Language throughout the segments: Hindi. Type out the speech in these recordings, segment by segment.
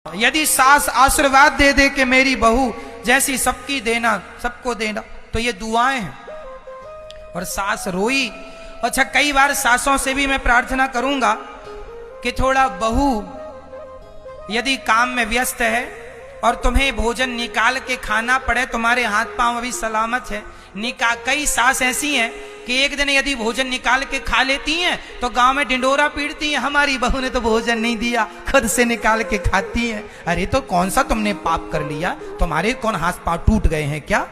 यदि सास आशीर्वाद दे दे कि मेरी बहू जैसी सबकी देना, सबको देना, तो ये दुआएं हैं। और सास रोई। अच्छा, कई बार सासों से भी मैं प्रार्थना करूंगा कि थोड़ा बहू यदि काम में व्यस्त है और तुम्हें भोजन निकाल के खाना पड़े, तुम्हारे हाथ पांव अभी सलामत है, कई सास ऐसी हैं कि एक दिन यदि भोजन निकाल के खा लेती हैं तो गांव में डिंडोरा पीटती हैं, हमारी बहू ने तो भोजन नहीं दिया, खुद से निकाल के खाती हैं। अरे तो कौन सा तुमने पाप कर लिया? तुम्हारे कौन हाथ पांव टूट गए हैं क्या?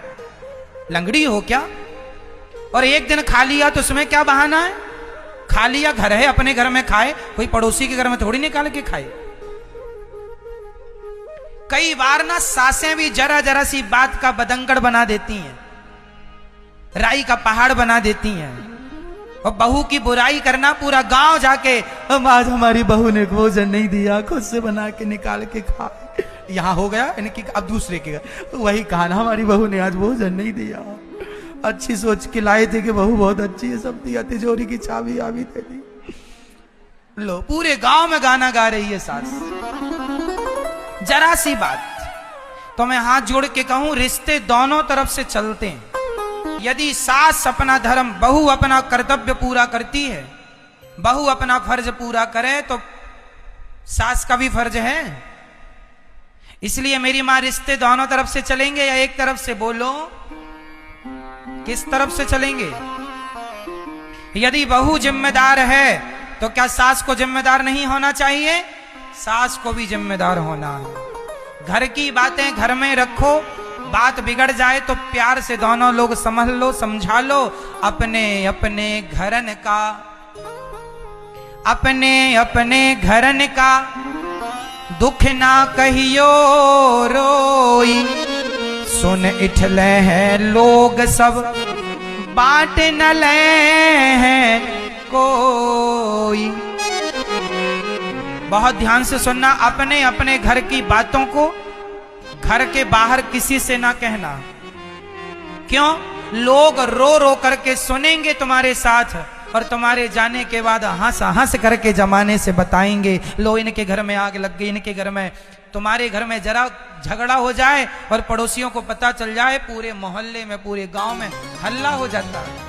लंगड़ी हो क्या? और एक दिन खा लिया तो उसमें क्या बहाना है? खा लिया, घर है, अपने घर में खाए, कोई पड़ोसी के घर में थोड़ी निकाल के खाए। कई बार ना सासें भी जरा जरा सी बात का बदंगड़ बना देती हैं, राई का पहाड़ बना देती हैं। और बहू की बुराई करना, पूरा गांव जाके आज हमारी बहू ने भोजन नहीं दिया, खुद से बना के निकाल के खा। यहां हो गया इनकी, अब दूसरे के घर वही कहा ना, हमारी बहू ने आज भोजन नहीं दिया, अच्छी सोच के लाए थे कि बहू बहुत अच्छी है, सब दिया, तिजोरी की चाबी आबी दे दी। लो, पूरे गांव में गाना गा रही है सास। जरा सी बात तो मैं हाथ जोड़ के कहूं, रिश्ते दोनों तरफ से चलते हैं। यदि सास अपना धर्म, बहू अपना कर्तव्य पूरा करती है, बहू अपना फर्ज पूरा करे, तो सास का भी फर्ज है। इसलिए मेरी मां, रिश्ते दोनों तरफ से चलेंगे या एक तरफ से? बोलो, किस तरफ से चलेंगे? यदि बहू जिम्मेदार है तो क्या सास को जिम्मेदार नहीं होना चाहिए? सास को भी जिम्मेदार होना है। घर की बातें घर में रखो, बात बिगड़ जाए तो प्यार से दोनों लोग समझ लो, समझा लो। अपने अपने घरन का, अपने अपने घरन का दुख ना कहियो रोई, सुन इठले हैं लोग सब बांट न ले हैं कोई। बहुत ध्यान से सुनना, अपने अपने घर की बातों को घर के बाहर किसी से ना कहना। क्यों? लोग रो रो करके सुनेंगे तुम्हारे साथ, और तुम्हारे जाने के बाद हंस हंस करके जमाने से बताएंगे, लो इनके घर में आग लग गई, इनके घर में। तुम्हारे घर में जरा झगड़ा हो जाए और पड़ोसियों को पता चल जाए, पूरे मोहल्ले में, पूरे गांव में हल्ला हो जाता है।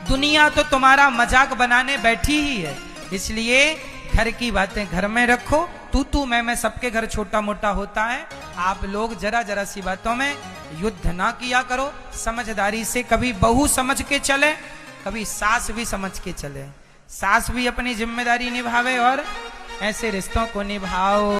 दुनिया तो तुम्हारा मजाक बनाने बैठी ही है। इसलिए घर की बातें घर में रखो। तू मैं सबके घर छोटा मोटा होता है। आप लोग जरा जरा सी बातों में युद्ध ना किया करो, समझदारी से। कभी बहू समझ के चले, कभी सास भी समझ के चले। सास भी अपनी जिम्मेदारी निभावे और ऐसे रिश्तों को निभाओ।